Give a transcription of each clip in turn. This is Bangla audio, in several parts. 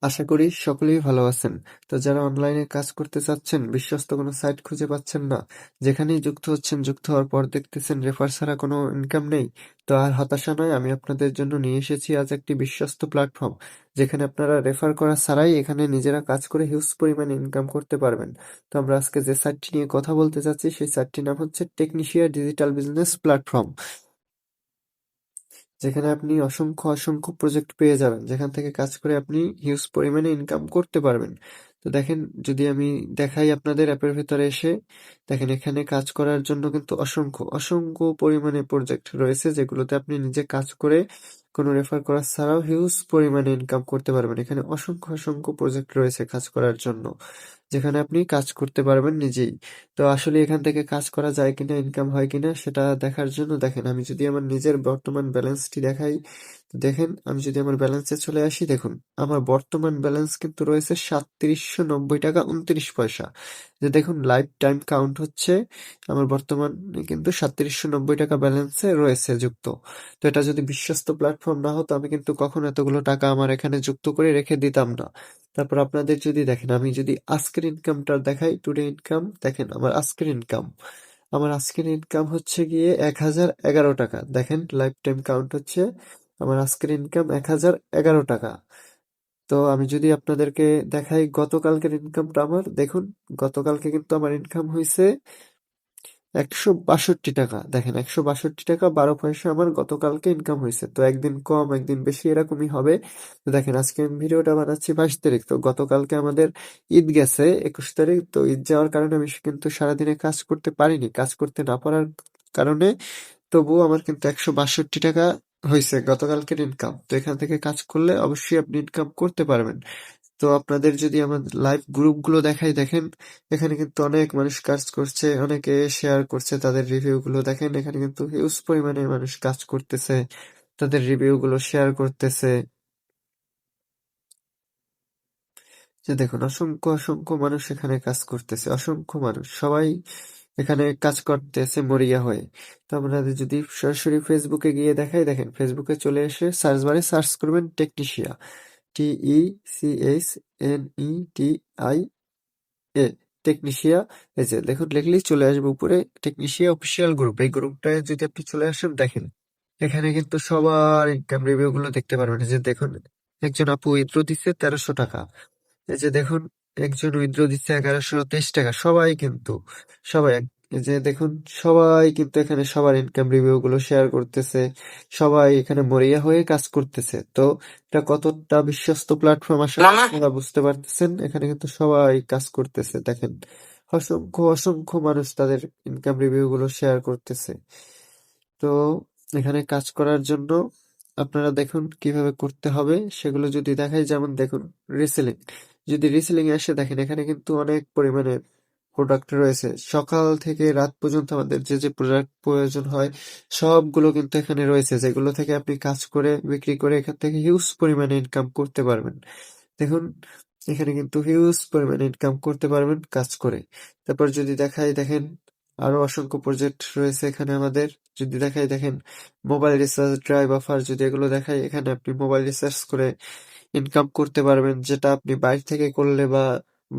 আশা করি সকলেই ভালো আছেন। তো যারা অনলাইনে কাজ করতে চাচ্ছেন, বিশ্বস্ত কোনো সাইট খুঁজে পাচ্ছেন না, যেখানেই যুক্ত হচ্ছেন, যুক্ত হওয়ার পর দেখতেছেন রেফার ছাড়া কোনো ইনকাম নেই, তো আর হতাশা নয়, আমি আপনাদের জন্য নিয়ে এসেছি আজ একটি বিশ্বস্ত প্ল্যাটফর্ম, যেখানে আপনারা রেফার করা ছাড়াই এখানে নিজেরা কাজ করে হিউজ পরিমাণে ইনকাম করতে পারবেন। তো আমরা আজকে যে সাইটটি নিয়ে কথা বলতে চাচ্ছি, সেই সাইটটির নাম হচ্ছে টেকনিশিয়া ডিজিটাল বিজনেস প্ল্যাটফর্ম। যেখানে আপনি অসংখ্য অসংখ্য প্রজেক্ট পেয়ে যাবেন, যেখান থেকে কাজ করে আপনি হিউজ পরিমাণে ইনকাম করতে পারবেন। তো দেখেন, যদি আমি দেখাই আপনাদের অ্যাপের ভেতরে এসে, দেখেন এখানে কাজ করার জন্য কিন্তু অসংখ্য অসংখ্য পরিমাণে প্রজেক্ট রয়েছে, যেগুলোতে আপনি নিজে কাজ করে কোনো রেফার করা ছাড়াও হিউজ পরিমাণে ইনকাম করতে পারবেন। এখানে অসংখ্য অসংখ্য প্রজেক্ট রয়েছে কাজ করার জন্য, যেখানে আপনি কাজ করতে পারবেন নিজেই। তো আসলে এখান থেকে কাজ করা যায় কিনা, ইনকাম হয় কিনা সেটা দেখার জন্য দেখেন, আমি যদি আমার নিজের বর্তমান ব্যালেন্সটি দেখাই, তো দেখেন আমি যদি আমার ব্যালেন্সে চলে আসি, দেখুন আমার বর্তমান ব্যালেন্স কিন্তু রয়েছে ৩৭৯০ টাকা ২৯ পয়সা। যে দেখুন লাইফ টাইম কাউন্ট হচ্ছে, আমার বর্তমানে কিন্তু ৩৭৯০ টাকা ব্যালেন্সে রয়েছে যুক্ত। তো এটা যদি বিশ্বস্ত প্ল্যাটফর্ম না হতো, আমি কিন্তু কখনো এতগুলো টাকা আমার এখানে যুক্ত করে রেখে দিতাম না। তারপর আপনাদের যদি দেখেন, আমি যদি আজকের ইনকামটা দেখাই, টুডে ইনকাম, দেখেন আমার আজকের ইনকাম হচ্ছে গিয়ে ১,০১১ টাকা। দেখেন লাইফ টাইম কাউন্ট হচ্ছে, আমার আজকের ইনকাম ১,০১১ টাকা। তো আমি যদি আপনাদেরকে দেখাই গতকালকের ইনকামটা, আমার দেখুন, গতকালকে কিন্তু আমার ইনকাম হয়েছে ১৬২ টাকা। দেখেন ১৬২ টাকা ১২ পয়সা আমার গতকালকে ইনকাম হয়েছে। তো একদিন কম একদিন বেশি এরকমই হবে। তো দেখেন আজকে আমি ভিডিওটা বানাচ্ছি ২২ তারিখ, তো গতকালকে আমাদের ঈদ গেছে ২১ তারিখ। তো ঈদ যাওয়ার কারণে আমি কিন্তু সারাদিনে কাজ করতে পারিনি, কাজ করতে না পারার কারণে তবুও আমার কিন্তু ১৬২ টাকা হয়েছে গতকালকের ইনকাম। তো এখান থেকে কাজ করলে অবশ্যই আপনি ইনকাম করতে পারবেন। তো আপনাদের যদি আমার লাইভ গ্রুপগুলো দেখাই, দেখেন এখানে কিন্তু অনেক মানুষ কাজ করছে, অনেকে শেয়ার করছে তাদের রিভিউগুলো। দেখেন এখানে কিন্তু হিউজ পরিমাণে মানুষ কাজ করতেছে, তাদের রিভিউগুলো শেয়ার করতেছে। যে দেখুন অসংখ্য অসংখ্য মানুষ এখানে কাজ করতেছে, অসংখ্য মানুষ, সবাই এখানে কাজ করতেছে মরিয়া হয়ে। তো আপনাদের যদি সরাসরি ফেসবুকে গিয়ে দেখাই, দেখেন ফেসবুকে চলে এসে সার্চ বারে সার্চ করবেন টেকনিশিয়া, TECHNETIA, টেকনিশিয়া। এই যে দেখুন লিখলেই চলে আসবে উপরে টেকনিশিয়া অফিসিয়াল গ্রুপ। এই গ্রুপটায় যদি আপনি চলে আসেন, দেখেন এখানে কিন্তু সবার ইনকাম রিভিউ গুলো দেখতে পারবেন। এই যে দেখুন, একজন আপু উইথড্র দিচ্ছে ১৩০০ টাকা। এই যে দেখুন, একজন উইথড্র দিচ্ছে ১১২৩ টাকা। সবাই কিন্তু, সবাই এই যে দেখুন, সবাই কিন্তু এখানে সবার ইনকাম রিভিউ গুলো শেয়ার করতেছে, সবাই এখানে মরিয়া হয়ে কাজ করতেছে। তো এটা কতটা বিশ্বস্ত প্ল্যাটফর্ম আসলে আপনারা বুঝতে পারতেছেন। এখানে কিন্তু সবাই কাজ করতেছে, দেখেন অসংখ্য অসংখ্য মানুষ তাদের ইনকাম রিভিউ গুলো শেয়ার করতেছে। তো এখানে কাজ করার জন্য আপনারা দেখুন কিভাবে করতে হবে সেগুলো যদি দেখাই, যেমন দেখুন রিসেলিং, যদি রিসেলিং এ আসে, দেখেন এখানে কিন্তু অনেক পরিমাণে প্রোডাক্ট রয়েছে। সকাল থেকে রাত পর্যন্ত আমাদের যে যে প্রোডাক্ট প্রয়োজন হয়, সবগুলো কিন্তু এখানে রয়েছে, যেগুলো থেকে আপনি কাজ করে বিক্রি করে এখান থেকে হিউজ পরিমাণে ইনকাম করতে পারবেন। দেখুন এখানে কিন্তু হিউজ পরিমাণে ইনকাম করতে পারবেন কাজ করে। তারপর যদি দেখাই, দেখেন আরো অসংখ্য প্রজেক্ট রয়েছে এখানে আমাদের। যদি দেখাই, দেখেন মোবাইল রিচার্জ, ড্রাইভ অফার, যদি এগুলো দেখাই, এখানে আপনি মোবাইল রিচার্জ করে ইনকাম করতে পারবেন, যেটা আপনি বাইরে থেকে করলে বা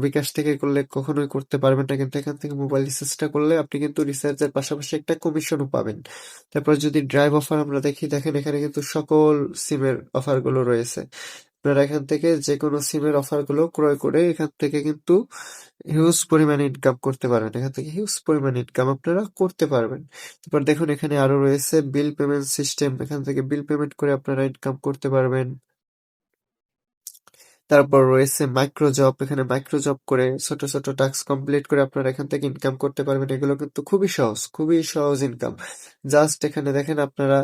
বিকাশ থেকে করলে কখনোই করতে পারবেন না। কিন্তু এখান থেকে মোবাইল রিচার্জটা করলে আপনি কিন্তু রিচার্জের পাশাপাশি একটা কমিশনও পাবেন। তারপর যদি ড্রাইভ অফার আমরা দেখি, দেখেন এখানে কিন্তু সকল সিমের অফার গুলো রয়েছে। আপনারা এখান থেকে যেকোনো সিমের অফার গুলো ক্রয় করে এখান থেকে কিন্তু হিউজ পরিমাণে ইনকাম করতে পারবেন। এখান থেকে হিউজ পরিমাণে ইনকাম আপনারা করতে পারবেন। তারপর দেখুন এখানে আরো রয়েছে বিল পেমেন্ট সিস্টেম, এখান থেকে বিল পেমেন্ট করে আপনারা ইনকাম করতে পারবেন। তারপর রয়েছে মাইক্রো জব, এখানে মাইক্রো জব করে ছোট ছোট টাস্ক কমপ্লিট করে আপনারা এখান থেকে ইনকাম করতে পারবেন। এগুলো কিন্তু খুবই সহজ ইনকাম। জাস্ট এখানে দেখেন, আপনারা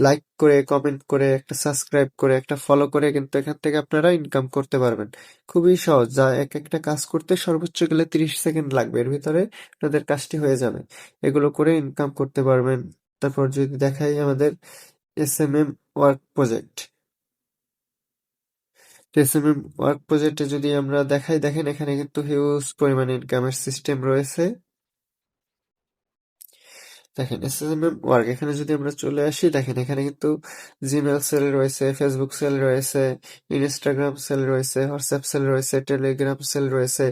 লাইক করে, কমেন্ট করে, একটা সাবস্ক্রাইব করে, একটা ফলো করে কিন্তু এখান থেকে আপনারা ইনকাম করতে পারবেন। খুবই সহজ, যা এক একটা কাজ করতে সর্বোচ্চ গেলে ৩০ সেকেন্ড লাগবে, এর ভিতরে আপনাদের কাজটি হয়ে যাবে। এগুলো করে ইনকাম করতে পারবেন। তারপর যদি দেখাই আমাদের SMM work project, SMM work প্রজেক্টে যদি আমরা দেখাই, দেখেন এখানে কিন্তু হিউজ পরিমাণে ইনকামের সিস্টেম রয়েছে। দেখেন এসএসএমএম ওয়ার্ক এখানে যদি আমরা চলে আসি, দেখেন এখানে কিন্তু জিমেল সেল রয়েছে, ফেসবুক সেল রয়েছে, ইনস্টাগ্রাম সেল রয়েছে, হোয়াটসঅ্যাপ সেল রয়েছে, টেলিগ্রাম সেল রয়েছে।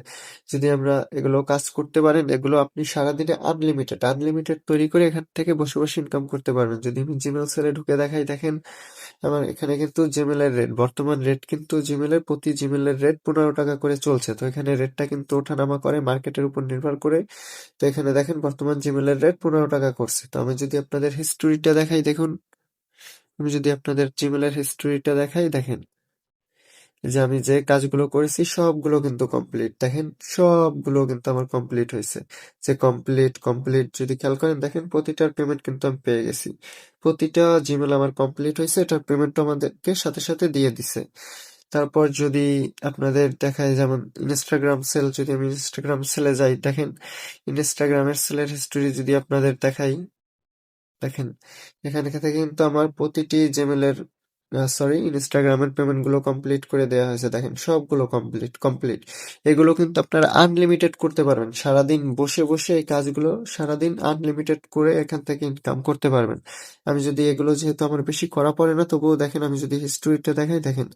যদি আমরা এগুলো কাজ করতে পারেন, এগুলো আপনি সারাদিনে আনলিমিটেড আনলিমিটেড তৈরি করে এখান থেকে বসে বসে ইনকাম করতে পারবেন। যদি আমি জিমেল সেলে ঢুকে দেখাই, দেখেন আমার এখানে কিন্তু জিমেলের রেট, বর্তমান রেট কিন্তু জিমেলের প্রতি জিমেলের রেট 15 টাকা করে চলছে। তো এখানে রেটটা কিন্তু ওঠানামা করে মার্কেটের উপর নির্ভর করে। তো এখানে দেখেন বর্তমান জিমেলের রেট 15 টাকা করছে। তো আমি যদি আপনাদের হিস্টোরিটা দেখাই, দেখুন আমি যদি আপনাদের জিমেলের হিস্টোরিটা দেখাই, দেখেন যে আমি যে কাজগুলো করেছি সবগুলো কিন্তু কমপ্লিট। দেখেন সবগুলো কিন্তু আমার কমপ্লিট হয়েছে। যে কমপ্লিট কমপ্লিট যদি খেয়াল করেন, দেখেন প্রতিটার পেমেন্ট কিন্তু আমি পেয়ে গেছি। প্রতিটা জিমেল আমার কমপ্লিট হয়েছে, এটার পেমেন্ট আমাদেরকে সাথে সাথে দিয়ে দিছে। তারপর যদি আপনাদের দেখায়, যেমন ইনস্টাগ্রাম সেল, যদি আমি ইনস্টাগ্রাম সেলে যাই, দেখেন ইনস্টাগ্রামের সেলের হিস্টোরি যদি আপনাদের দেখাই, দেখেন এখানে থেকে কিন্তু আমার প্রতিটি জিমেলের সরি ইনস্টাগ্রামের পেমেন্ট গুলো কমপ্লিট করে দেওয়া হয়েছে। দেখেন সবগুলো কমপ্লিট কমপ্লিট। এগুলো কিন্তু আপনারা আনলিমিটেড করতে পারবেন, সারাদিন বসে বসে এই কাজগুলো সারাদিন আনলিমিটেড করে এখান থেকে ইনকাম করতে পারবেন। আমি যদি এগুলো, যেহেতু আমার বেশি করা পড়ে না, তবুও দেখেন আমি যদি হিস্টোরিটা দেখাই, দেখেন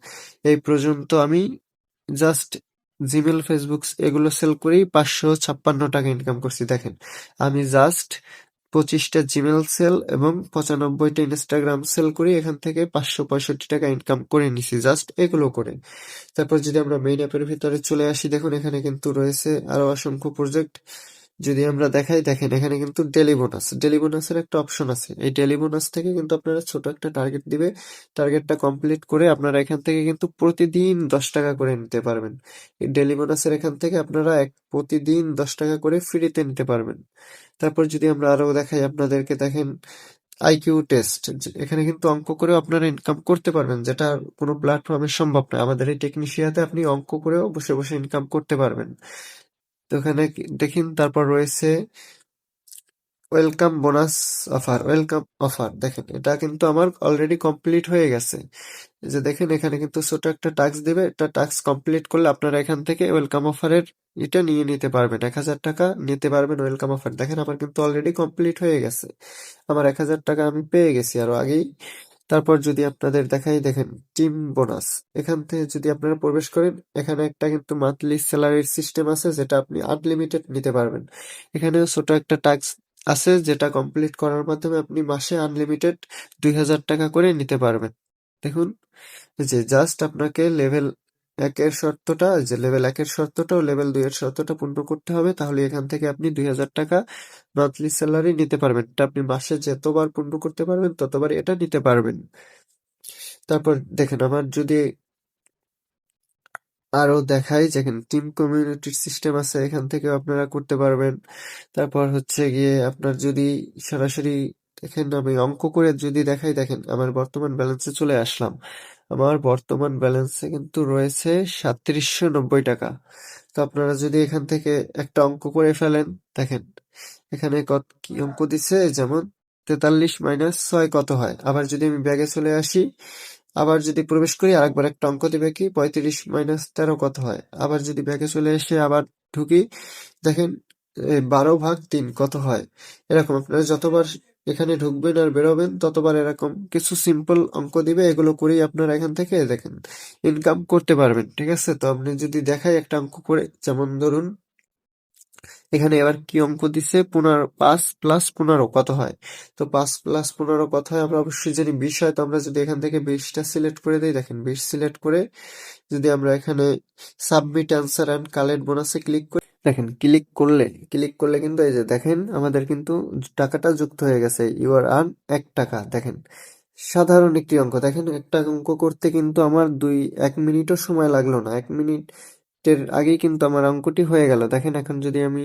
এই পর্যন্ত আমি জাস্ট জিমেল ফেসবুক এগুলো সেল করেই 556 টাকা ইনকাম করছি। দেখেন আমি জাস্ট 25টা জিমেল সেল এবং 95টা ইনস্টাগ্রাম সেল করে এখান থেকে 565 টাকা ইনকাম করে নিছি জাস্ট এগুলো করে। তারপর যদি আমরা মেইন অ্যাপের ভিতরে চলে আসি, দেখুন এখানে কিন্তু রয়েছে আরো অসংখ্য প্রজেক্ট। যদি আমরা দেখাই, দেখেন এখানে কিন্তু ডেলি বোনাস, ডেলি বোনাসের একটা অপশন আছে। এই ডেলি বোনাস থেকে কিন্তু আপনারা ছোট একটা টার্গেট দিবে, টার্গেটটা কমপ্লিট করে আপনারা এখান থেকে কিন্তু প্রতিদিন 10 টাকা করে নিতে পারবেন। এই ডেলি বোনাসের এখান থেকে আপনারা প্রতিদিন 10 টাকা করে ফ্রিতে নিতে পারবেন। তারপর যদি আমরা আরো দেখাই আপনাদেরকে, দেখেন আইকিউ টেস্ট, এখানে কিন্তু অঙ্ক করেও আপনারা ইনকাম করতে পারবেন, যেটা কোনো প্ল্যাটফর্মে সম্ভব নয়। আমাদের এই টেকনিশিয়াতে আপনি অঙ্ক করেও বসে বসে ইনকাম করতে পারবেন। তো এখানে দেখেন তারপর রয়েছে welcome bonus offer, welcome offer, দেখেন এটা কিন্তু আমার অলরেডি কমপ্লিট হয়ে গেছে। এই যে দেখেন এখানে কিন্তু ছোট একটা টাস্ক দিবে, একটা টাস্ক কমপ্লিট করলে আপনারা এখান থেকে ওয়েলকাম অফারের এটা নিয়ে নিতে পারবেন, 1000 টাকা নিতে পারবেন ওয়েলকাম অফার। দেখেন আমার কিন্তু অলরেডি কমপ্লিট হয়ে গেছে, আমার 1000 টাকা আমি পেয়ে গেছি আরো আগেই। তারপর যদি আপনাদের দেখাই, দেখেন টিম বোনাস, এখান থেকে যদি আপনারা প্রবেশ করেন, এখানে একটা কিন্তু মান্থলি স্যালারির সিস্টেম আছে, যেটা আপনি আনলিমিটেড নিতে পারবেন। এখানেও ছোট একটা টাস্ক আছে, যেটা কমপ্লিট করার মাধ্যমে আপনি মাসে আনলিমিটেড 2000 টাকা করে নিতে পারবেন। দেখুন যে জাস্ট আপনাকে লেভেল 1 এর শর্তটা ও লেভেল 2 এর শর্তটা পূর্ণ করতে হবে, তাহলে এখান থেকে আপনি 2000 টাকা মান্থলি স্যালারি নিতে পারবেন। এটা আপনি মাসে যতবার পূর্ণ করতে পারবেন ততবার এটা নিতে পারবেন। তারপর দেখেন আমার যদি আরো দেখাই, দেখেন টিম কমিউনিটির সিস্টেম আছে, এখান থেকে আপনারা করতে পারবেন। তারপর হচ্ছে গিয়ে আপনার যদি সরাসরি দেখেন, আমি অঙ্ক করে যদি দেখাই, দেখেন আমার বর্তমান ব্যালেন্সে চলে আসলাম। আমার বর্তমান ব্যালেন্সে কিন্তু রয়েছে 3790 টাকা। তো আপনারা যদি এখান থেকে একটা অঙ্ক করে ফেলেন, দেখেন এখানে কত কি অঙ্ক দিছে, যেমন 43 - 6 কত হয়। আবার যদি আমি ব্যাগে চলে আসি, আবার যদি প্রবেশ করি, আরেকবার একটা অঙ্ক দিবে কি 35 - 13 কত হয়। আবার যদি ব্যাগে চলে এসে আবার ঢুকি, দেখেন 12/3 কত হয়। এরকম আপনারা যতবার এখানে ঢুকবেন আর বেরোবেন, ততবার এরকম কিছু সিম্পল অঙ্ক দিবে, এগুলো করেই আপনারা এখান থেকে দেখেন ইনকাম করতে পারবেন। ঠিক আছে, তো আপনি যদি দেখাই একটা অঙ্ক করে, যেমন ধরুন এখানে এবার কি অঙ্ক দিছে, 5 + 15 কত হয়। তো 5 + 15 কত হয় আমরা অবশ্যই জানি 20 হয়। তো আমরা যদি এখান থেকে 20টা সিলেক্ট করে দিই, দেখেন 20 সিলেক্ট করে যদি আমরা এখানে সাবমিট অ্যান্সার অ্যান্ড কালেক্ট বোনাসে ক্লিক করি, দেখেন ক্লিক করলে কিন্তু এই যে দেখেন আমাদের কিন্তু টাকাটা যুক্ত হয়ে গেছে, ইউ আর আর্ন 1 টাকা। দেখেন সাধারণ একটি অঙ্ক, দেখেন একটা অঙ্ক করতে কিন্তু আমার 1 মিনিটও সময় লাগলো না, 1 মিনিটের আগেই কিন্তু আমার অঙ্কটি হয়ে গেল। দেখেন এখন যদি আমি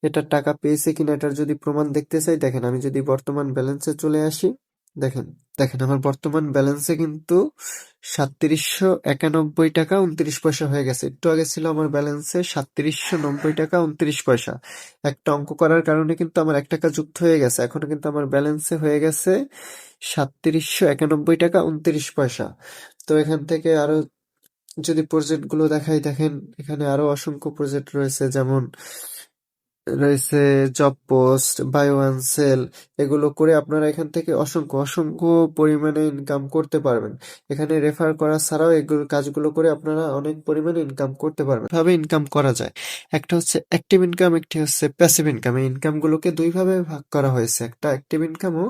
এটার টাকা পেয়েছি কিনা এটার যদি প্রমাণ দেখতে চাই, দেখেন আমি যদি বর্তমান ব্যালেন্সে চলে আসি, দেখেন দেখেন আমার বর্তমান ব্যালেন্সে কিন্তু 3791 টাকা 29 পয়সা হয়ে গেছে। একটু আগে ছিল আমার ব্যালেন্সে 3790 টাকা 29 পয়সা। একটা অঙ্ক করার কারণে কিন্তু আমার 1 টাকা যুক্ত হয়ে গেছে, এখন কিন্তু আমার ব্যালেন্সে হয়ে গেছে 3791 টাকা 29 পয়সা। তো এখান থেকে আরো যদি প্রজেক্ট গুলো দেখাই, দেখেন এখানে আরো অসংখ্য প্রজেক্ট রয়েছে, যেমন রয়েছে job post, buy one sell, এগুলো করে আপনারা এখান থেকে অসংখ্য অসংখ্য পরিমাণে ইনকাম করতে পারবেন। এখানে রেফার করা ছাড়াও এগুলো কাজগুলো করে আপনারা অনেক পরিমাণে ইনকাম করতে পারবেন। ভাবে ইনকাম করা যায়, একটা হচ্ছে অ্যাক্টিভ ইনকাম, একটি হচ্ছে প্যাসিভ ইনকাম। এই ইনকামগুলোকে দুই ভাবে ভাগ করা হয়েছে, একটা অ্যাক্টিভ ইনকাম ও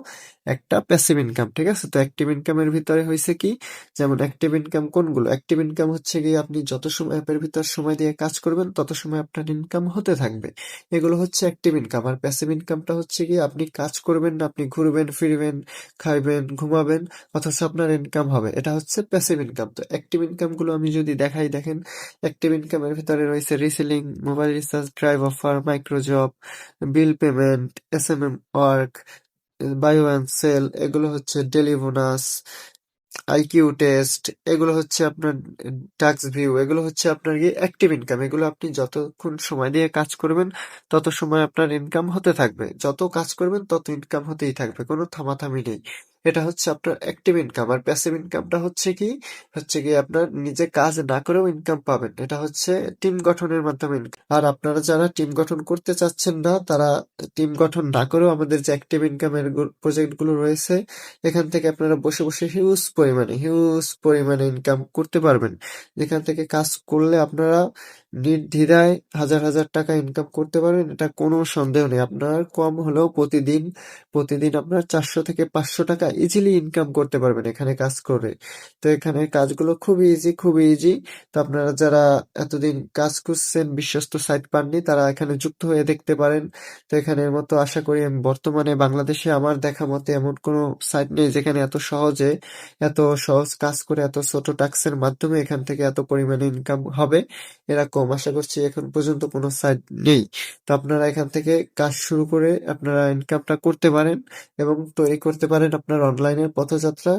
একটা প্যাসিভ ইনকাম। ঠিক আছে, তো অ্যাক্টিভ ইনকামের ভিতরে হয়েছে কি, যেমন অ্যাক্টিভ ইনকাম কোনগুলো, অ্যাক্টিভ ইনকাম হচ্ছে কি আপনি যত সময় অ্যাপের ভিতর সময় দিয়ে কাজ করবেন তত সময় আপনার ইনকাম হতে থাকবে, এগুলো হচ্ছে অ্যাক্টিভ ইনকাম। আর প্যাসিভ ইনকামটা হচ্ছে কি আপনি কাজ করবেন না, আপনি ঘুরবেন ফিরবেন, খাইবেন ঘুমাবেন, অথচ আপনার ইনকাম হবে, এটা হচ্ছে প্যাসিভ ইনকাম। তো অ্যাক্টিভ ইনকাম গুলো আমি যদি দেখাই, দেখেন অ্যাক্টিভ ইনকামের ভিতরে রয়েছে reselling, mobile recharge, drive offer, micro job, bill payment, SMM work, buy one sell, এগুলো হচ্ছে ডেলি বোনাস, আইকিউ টেস্ট, এগুলো হচ্ছে আপনার টাস্ক ভিউ, এগুলো হচ্ছে আপনার কি অ্যাক্টিভ ইনকাম। এগুলো আপনি যতক্ষণ সময় দিয়ে কাজ করবেন তত সময় আপনার ইনকাম হতে থাকবে, যত কাজ করবেন তত ইনকাম হতেই থাকবে, কোনো থামাথামি নেই। এটা হচ্ছে আপনার অ্যাক্টিভ ইনকাম। আর প্যাসিভ ইনকামটা হচ্ছে কি আপনার নিজে কাজ না করেও ইনকাম পাবেন, এটা হচ্ছে টিম গঠনের মাধ্যমে income। আর আপনারা যারা টিম গঠন করতে চাচ্ছেন না, তারা টিম গঠন না করেও আমাদের যে অ্যাক্টিভ ইনকামের প্রজেক্ট গুলো রয়েছে, এখান থেকে আপনারা বসে বসে হিউজ পরিমাণে ইনকাম করতে পারবেন, যেখান থেকে কাজ করলে আপনারা নির্দ্বিধায় হাজার হাজার টাকা ইনকাম করতে পারবেন, এটা কোনো সন্দেহ নেই। আপনার কম হলেও প্রতিদিন প্রতিদিন আপনার 400 থেকে 500 টাকা ইজিলি ইনকাম করতে পারবেন এখানে কাজ করে। তো এখানে কাজগুলো খুবই ইজি। তো আপনারা যারা এতদিন কাজ করছেন, বিশ্বস্ত সাইট পাননি, তারা এখানে যুক্ত হয়ে দেখতে পারেন। তো এখানের মতো আশা করি বর্তমানে বাংলাদেশে আমার দেখা মতে এমন কোনো সাইট নেই যেখানে এত সহজ কাজ করে এত ছোট টাস্কের মাধ্যমে এখান থেকে এত পরিমাণে ইনকাম হবে, এরকম আশা করছি এখন পর্যন্ত কোনো সাইট নেই। তো আপনারা এখান থেকে কাজ শুরু করে আপনারা ইনকামটা করতে পারেন এবং তৈরি করতে পারেন আপনার অনলাইনের পথযাত্রা।